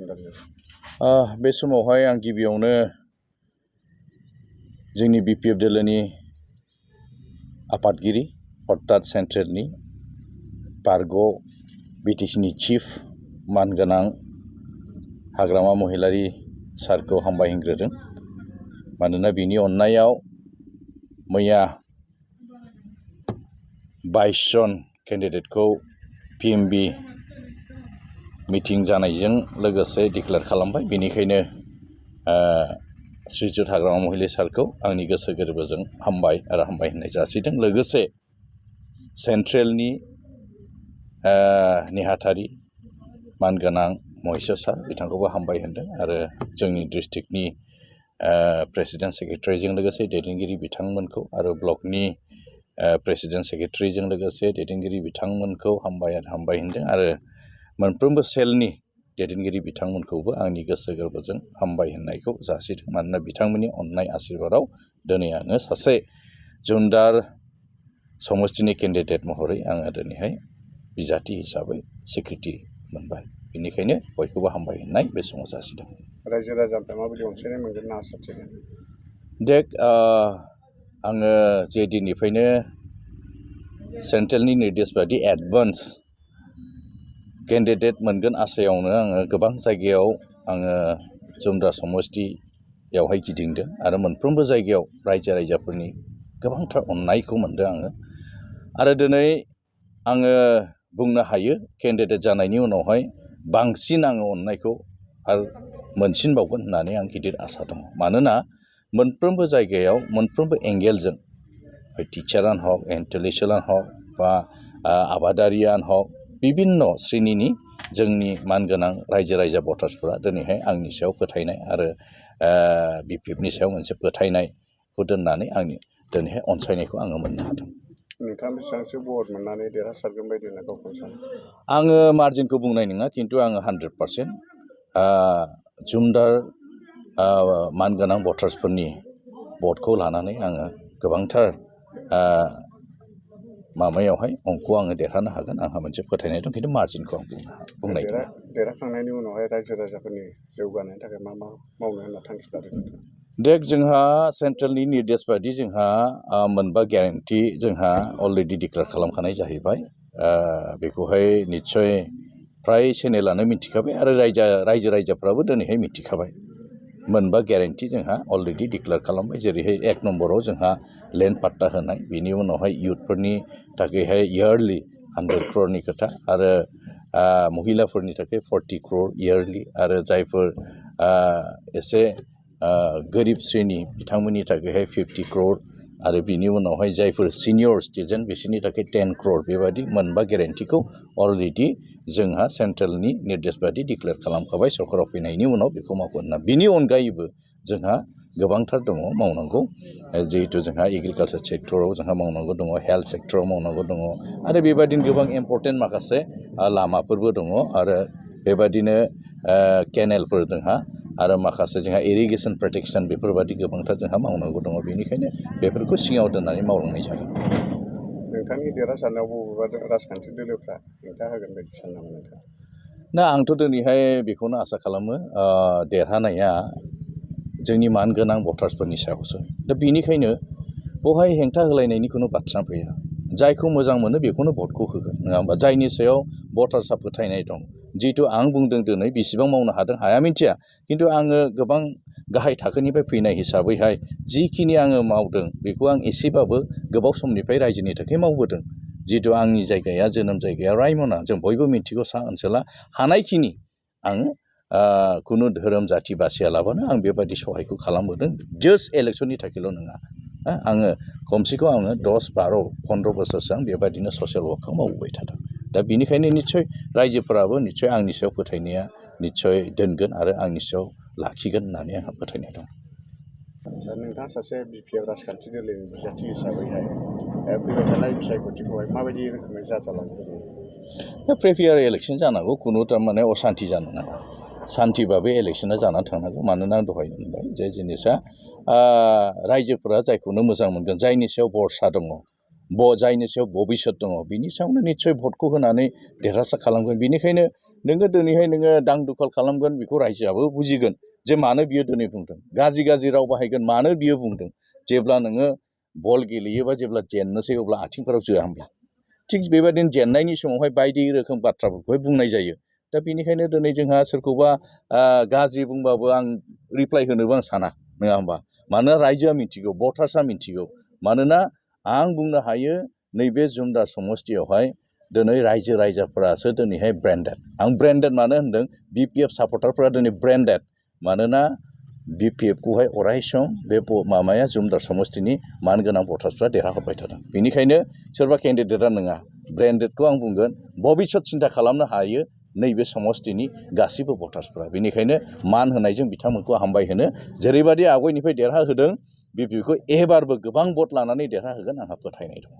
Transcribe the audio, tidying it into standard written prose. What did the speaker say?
बे समावहाय आं गिबियावनो जोंनि बिपिएफ दोलोनि आफादगिरि अर्थात सेन्ट्रेलनि बारग' बिटिसिनि चिफ मानगोनां हाग्रामा महिलारि सारखौ हामबाय होग्रोदों। मानोना बिनि अननायाव मैया 22 जन केन्डिडेटखौ पिएमबि मिटिं जानायजों लोगोसे डिक्लेयार खालामबाय। बेनिखायनो श्रीजुत हाग्रामा महिलारि सारखौ आंनि गोसो गोरबोजों हामबाय होननाय जासिदों। लोगोसे सेन्ट्रेलनि नेहाथारि मानगोनां महिस सार बिथांखौबो हामबाय होनदों आरो जोंनि डिस्ट्रिक्टनि प्रेसिडेन्ट सेक्रेटारिजों लोगोसे दैदेनगिरि बिथांमोनखौ आरो ब्लकनि प्रेसिडेन्ट सेक्रेटारिजों लोगोसे दैदेनगिरि बिथांमोनखौ हामबाय होनदों आरो मोनफ्रोमबो सेलनि दैदेनगिरि बिथांमोनखौबो आंनि गोसो गोरबोजों हामबाय होननायखौ जासिदों। मानोना बिथांमोननि अननाय आशीर्बादाव दिनै आङो सासे जुनार समष्टिनि केन्डिडेट महरै आङो दिनैहाय बिजाथि हिसाबै स्वीकृति मोनबाय। बेनिखायनो बयखौबो हामबाय होननाय बे समाव जासिदों। रायजो राजाफ्रा माबायदि अनसायनाय मोनगोन ना आसा थिगोन? आङो जे दिननिफ्रायनो सेन्ट्रेलनि निर्देश बायदि एडभान्स केन्डिडेट मोनगोन आसायावनो आङो गोबां जायगायाव आङो जुमदा समष्टियावहाय गिदिंदों आरो मोनफ्रोमबो जायगायाव रायजो राजाफोरनि गोबांथार अननायखौ मोनदों आङो। आरो दिनै आङो बुंनो हायो केन्डिडेट जानायनि उनावहाय बांसिन आङो अननायखौ आरो मोनसिनबावगोन होननानै आं गिदिर आसा दङ। मानोना मोनफ्रोमबो जायगायाव मोनफ्रोमबो एंगेलजों टिचारानो हक इन्टेलेक्सुवेलानो हक बा आबादारियानो हक बिभिन्न श्रेणिनि जोंनि मानगोनां रायजो राजा भटार्सफोरा दिनैहाय आंनि सायाव फोथायनाय आरो बिपिएफनि सायाव मोनसे फोथायनायखौ दोननानै आंनि दिनैहाय अनसायनायखौ आङो मोननो हादों। नोंथाङा बेसेबांसो भट मोननानै देरहासारगोन बायदि होनना गावखौ सानो? आङो मार्जिनखौ बुंनाय नङा, खिन्थु आङो 100% जुमदार मानगोनां भटार्सफोरनि भटखौ लानानै आङो गोबांथार माबायावहाय अंख'आव आङो देरहानो हागोन आंहा मोनसे फोथायनाय दं, खिन्थु मार्जिनखौ आं बुंनाय नङा। देरहाखांनायनि उनावहाय रायजो राजाफोरनि जौगानायनि थाखाय मा मावनो होनना थांखि लादों? जोंहा सेन्ट्रेलनि निर्देश बायदि जोंहा मोनबा ग्यारेन्टि जोंहा अलरेडि डिक्लेयार खालामखानाय जाहैबाय। बेखौहाय निस्सय फ्राय चेनेलानो मिथिखाबाय आरो रायजो राजाफ्राबो दिनैहाय मिथिखाबाय। मोनबा ग्यारेन्टि जोंहा अलरेडि डिक्लेयार खालामबाय। जेरैहाय 1 नम्बराव जोंहा लेन्ड पाट्टा होनाय, बिनि उनावहाय इयुथफोरनि थाखायहाय इयारलि 100 crore खोथा आरो महिलाफोरनि थाखाय 40 crore इयारलि आरो जायफोर एसे गोरिब श्रेणी बिथांमोननि थाखायहाय 50 crore आरो बिनि उनावहाय जायफोर सिनियर सिटिजेन बिसोरनि थाखाय 10 crore बेबादि मोनबा ग्यारेन्टिखौ अलरेडि जोंहा सेन्ट्रेलनि निर्देश बायदि डिक्लेयार खालामखाबाय सरकाराव फैनायनि उनाव बेखौ मावगोन होनना। बिनि अनगायैबो जोंहा गोबांथार दङ मावनांगौ। जिहेतु जोंहा एग्रिकालसार सेक्टराव जोंहा मावनांगौ दङ, हेल्थ सेक्टराव मावनांगौ दङ आरो बेबादिनो गोबां इम्पर्टेन्ट माखासे लामाफोरबो दङ आरो बेबादिनो केनेलफोर जोंहा आरो माखासे जोंहा इरिगेसन प्रटेक्सन बेफोरबादि गोबांथार जोंहा मावनांगौ दङ। बेनिखायनो बेफोरखौ सिगाङाव दोननानै मावलांनाय जागोन। नोंथांनि देरहासारनायाव बबेबा राजखान्थि दोलोफ्रा हेंथा होगोन बायदि सानो नामा नोंथाङा? आंथ' दिनैहाय बेखौनो आसा खालामो देरहानाया जोंनि मानगोनां भटार्सफोरनि सायावसो। बेनिखायनो बेवहाय हेंथा होलायनायनि खुनु बाथ्रा फैया। जायखौ मोजां मोनो बेखौनो भटखौ होगोन, नङा होमबा? जायनि सायाव भटार्सआ फोथायनाय दं। जिहेतु आं बुंदों दिनै बेसेबां मावनो हादों हाया मिथिया, खिन्थु आङो गोबां गाहाय थाखोनिफ्राय फैनाय हिसाबैहाय जिखिनि आङो मावदों बेखौ आं एसेबाबो गोबाव समनिफ्राय रायजोनि थाखाय मावबोदों। जिहेतु आंनि जायगाया जोनोम जायगाया रायमना, जों बयबो मिथिगौ सा ओनसोला हानायखिनि आङो खुनु धोरोम जाथि बासियालाबानो आं बेबायदि सहायखौ खालामबोदों। जास्ट इलेक्सननि थाखायल' नङा, आङो खमसे खम 10, 12, 15 बोसोरसो आं बेबायदिनो ससियेल वार्कखौ मावबोबाय थादों। दा बेनिखायनो निस्सय रायजोफोराबो निस्सय आंनि सायाव फोथायनाया निस्सय दोनगोन आरो आंनि सायाव लाखिगोन होननानै आंहा फोथायनाय दं। नोंथाङा सासे बिपिएफ राजखान्थि दोलोनि बिजाथि हिसाबैहाय फैबाय थानाय बिसायख'थिखौहाय माबायदि रोखोमै जाजालांगोन? प्रिफेयार इलेक्सन जानांगौ, खुनु थारमाने असान्थि जानो नाङा। सान्थिबाबो इलेक्सना जानानै थांनांगौ। मानोना आं दहायनो बुंबाय जे जिनिसा रायजोफोरा जायखौनो मोजां मोनगोन, जायनि सायाव भरसा दङ जायनि सायाव भबिष्यत दङ बिनि सायावनो निस्सय भटखौ होनानै देरहासार खालामगोन। बेनिखायनो नोङो दिनैहाय नोङो दां दुखाल खालामगोन बेखौ रायजोआबो बुजिगोन जे मानो बियो दिनै बुंदों, गाज्रि राव बाहायगोन मानो बियो बुंदों। जेब्ला नोङो बल गेलेयोबा जेब्ला जेननोसै अब्ला आथिंफोराव जोआ होमब्ला थिग बेबायदिनो जेननायनि समावहाय बायदि रोखोम बाथ्राफोरखौहाय बुंनाय जायो। दा बेनिखायनो दिनै जोंहा सोरखौबा गाज्रि बुंबाबो आं रिप्लाइ होनोबो आं साना, नङा होमबा? मानोना रायजोआ मिथिगौ, भटार्सआ मिथिगौ। मानोना आं बुंनो हायो नैबे जुमदार समस्तियावहाय दिनै रायजो राजाफोरासो दिनैहाय ब्रेन्डेड। आं ब्रेन्डेड मानो होनदों, BPF सापर्टारफोरा दिनै ब्रेन्डेड। मानोना BPFखौहाय अराय सम बे जुमदार समस्तिनि मानगोनां भटार्सफ्रा देरहाहरबाय थादों। बेनिखायनो सोरबा केन्डिडेटआ नङा, ब्रेन्डेडखौ आं बुंगोन भबिष्यत सिन्था खालामनो हायो नैबे समस्तिनि गासैबो भटार्सफ्रा। बेनिखायनो मान होनायजों बिथांमोनखौ हामबाय होनो, जेरैबायदि आवगायनिफ्राय देरहाहोदों BPFखौ एबारबो गोबां भट लानानै देरहाहोगोन आंहा फोथायनाय दङ।